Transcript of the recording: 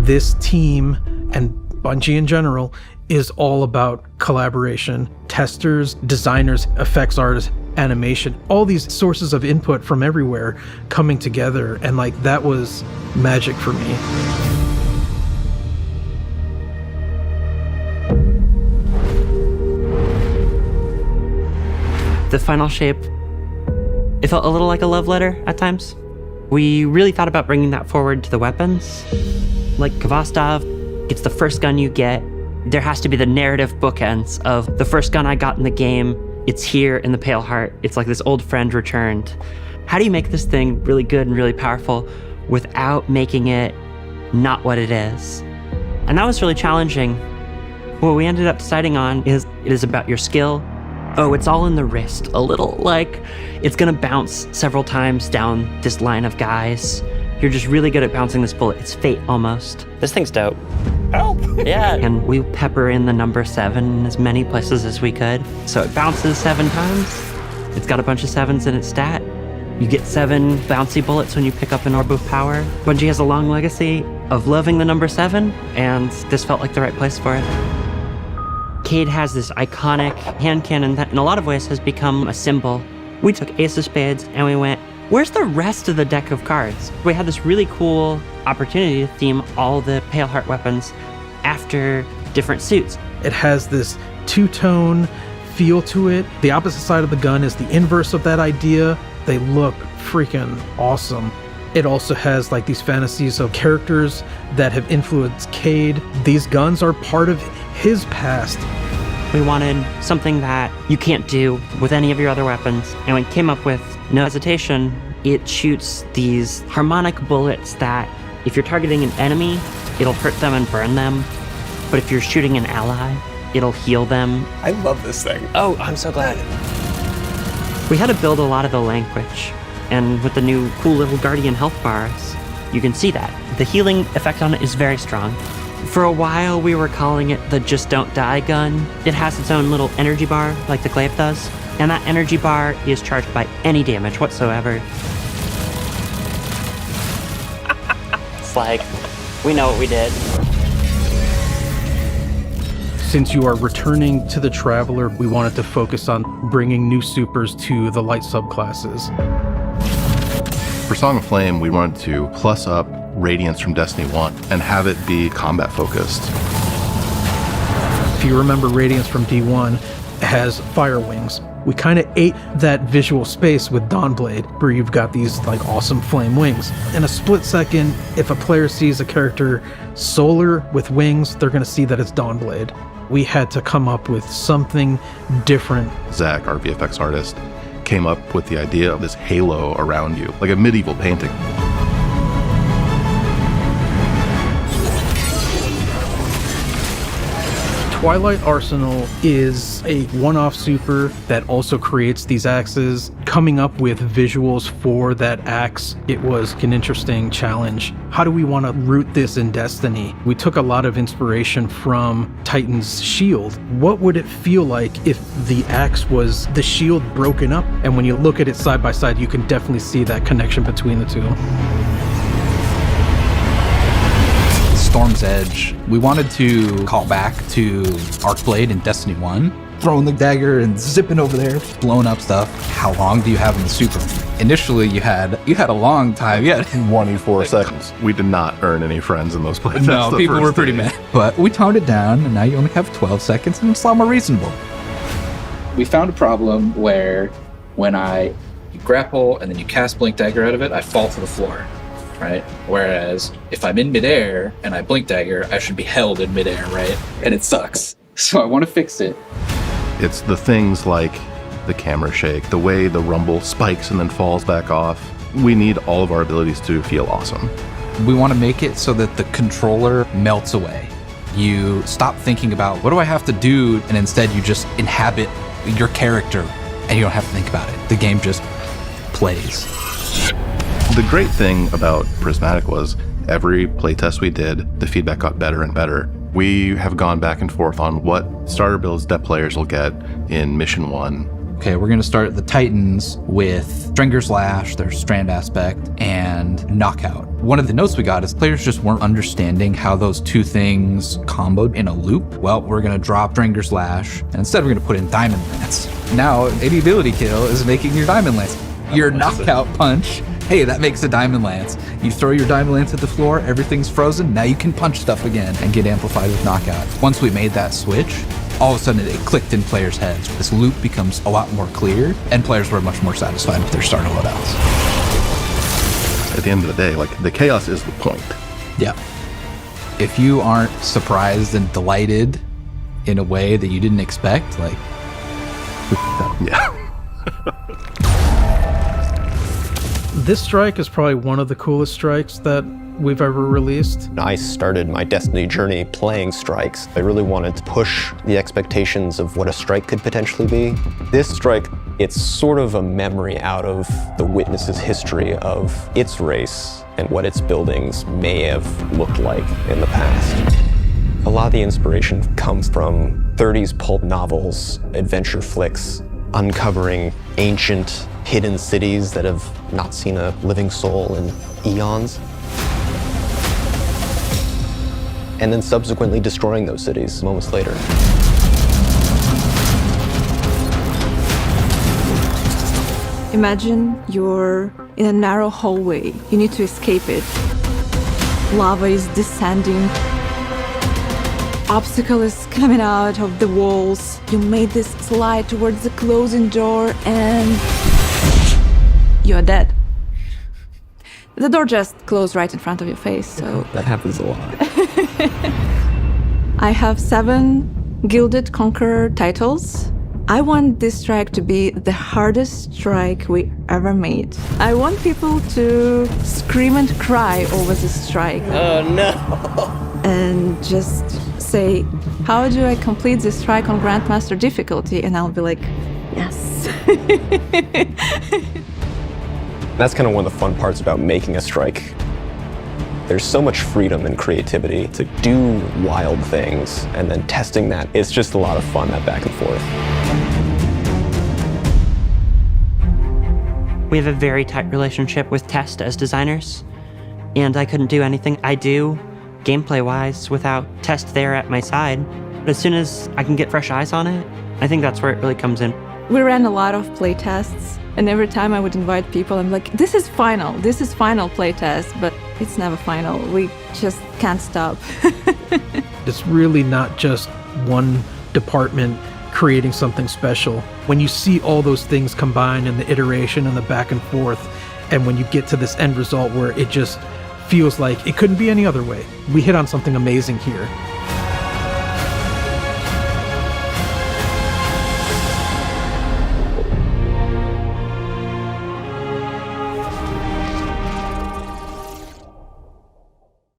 this team and Bungie in general is all about collaboration. Testers, designers, effects artists, animation, all these sources of input from everywhere coming together, and like that was magic for me. The final shape, it felt a little like a love letter at times. We really thought about bringing that forward to the weapons. Like Kvostov, it's the first gun you get. There has to be the narrative bookends of the first gun I got in the game. It's here in the Pale Heart. It's like this old friend returned. How do you make this thing really good and really powerful without making it not what it is? And that was really challenging. What we ended up deciding on is it is about your skill. Oh, it's all in the wrist. A little like it's gonna bounce several times down this line of guys. You're just really good at bouncing this bullet. It's fate almost. This thing's dope. Help! Yeah. And we pepper in the number 7 in as many places as we could. So it bounces 7 times. It's got a bunch of 7s in its stat. You get 7 bouncy bullets when you pick up an Orb of Power. Bungie has a long legacy of loving the number 7, and this felt like the right place for it. Cade has this iconic hand cannon that in a lot of ways has become a symbol. We took Ace of Spades and we went, where's the rest of the deck of cards? We had this really cool opportunity to theme all the Pale Heart weapons after different suits. It has this two-tone feel to it. The opposite side of the gun is the inverse of that idea. They look freaking awesome. It also has like these fantasies of characters that have influenced Cade. These guns are part of his past. We wanted something that you can't do with any of your other weapons, and we came up with no hesitation. It shoots these harmonic bullets that if you're targeting an enemy, it'll hurt them and burn them. But if you're shooting an ally, it'll heal them. I love this thing. Oh, I'm so glad. We had to build a lot of the language, and with the new cool little Guardian health bars, you can see that. The healing effect on it is very strong. For a while, we were calling it the Just Don't Die gun. It has its own little energy bar, like the glaive does, and that energy bar is charged by any damage whatsoever. It's like, we know what we did. Since you are returning to the Traveler, we wanted to focus on bringing new supers to the light subclasses. For Song of Flame, we wanted to plus up Radiance from Destiny 1 and have it be combat focused. If you remember, Radiance from D1 has fire wings. We kind of ate that visual space with Dawnblade, where you've got these like awesome flame wings. In a split second, if a player sees a character solar with wings, they're going to see that it's Dawnblade. We had to come up with something different. Zach, our VFX artist, came up with the idea of this halo around you, like a medieval painting. Twilight Arsenal is a one-off super that also creates these axes. Coming up with visuals for that axe, it was an interesting challenge. How do we want to root this in Destiny? We took a lot of inspiration from Titan's shield. What would it feel like if the axe was the shield broken up? And when you look at it side by side, you can definitely see that connection between the two. Storm's Edge. We wanted to call back to Arcblade in Destiny 1, throwing the dagger and zipping over there, blowing up stuff. How long do you have in the super? Initially, you had a long time. Yeah, 24 seconds. We did not earn any friends in those places. No, people were pretty mad. But we toned it down, and now you only have 12 seconds, and it's a lot more reasonable. We found a problem where when you grapple and then you cast Blink Dagger out of it, I fall to the floor. Right? Whereas if I'm in midair and I blink dagger, I should be held in midair, right? And it sucks. So I want to fix it. It's the things like the camera shake, the way the rumble spikes and then falls back off. We need all of our abilities to feel awesome. We want to make it so that the controller melts away. You stop thinking about what do I have to do, and instead you just inhabit your character and you don't have to think about it. The game just plays. The great thing about Prismatic was every playtest we did, the feedback got better and better. We have gone back and forth on what starter builds that players will get in Mission 1 Okay, we're going to start the Titans with Stringer's Lash, their strand aspect, and Knockout. One of the notes we got is players just weren't understanding how those two things comboed in a loop. Well, we're going to drop Stringer's Lash, and instead we're going to put in Diamond Lance. Now, any ability kill is making your Diamond Lance. Your Knockout punch, hey, that makes a Diamond Lance. You throw your Diamond Lance at the floor, everything's frozen, now you can punch stuff again and get amplified with Knockout. Once we made that switch, all of a sudden it clicked in players' heads. This loop becomes a lot more clear, and players were much more satisfied with their starter loadouts. At the end of the day, like, the chaos is the point. Yeah. If you aren't surprised and delighted in a way that you didn't expect, like, Yeah. This strike is probably one of the coolest strikes that we've ever released. I started my Destiny journey playing strikes. I really wanted to push the expectations of what a strike could potentially be. This strike, it's sort of a memory out of the Witness's history of its race and what its buildings may have looked like in the past. A lot of the inspiration comes from 30s pulp novels, adventure flicks, uncovering ancient, hidden cities that have not seen a living soul in eons. And then subsequently destroying those cities moments later. Imagine you're in a narrow hallway. You need to escape it. Lava is descending. Obstacle is coming out of the walls. You made this slide towards the closing door and you're dead. The door just closed right in front of your face, so... That happens a lot. I have 7 Gilded Conqueror titles. I want this strike to be the hardest strike we ever made. I want people to scream and cry over this strike. Oh no! And just say, how do I complete this strike on Grandmaster difficulty? And I'll be like, yes. That's kind of one of the fun parts about making a strike. There's so much freedom and creativity to do wild things, and then testing that. It's just a lot of fun, that back and forth. We have a very tight relationship with Test as designers, and I couldn't do anything I do gameplay-wise without Test there at my side. But as soon as I can get fresh eyes on it, I think that's where it really comes in. We ran a lot of play tests, and every time I would invite people, I'm like, this is final play test, but it's never final. We just can't stop. It's really not just one department creating something special. When you see all those things combined in the iteration and the back and forth, and when you get to this end result where it just feels like it couldn't be any other way, we hit on something amazing here.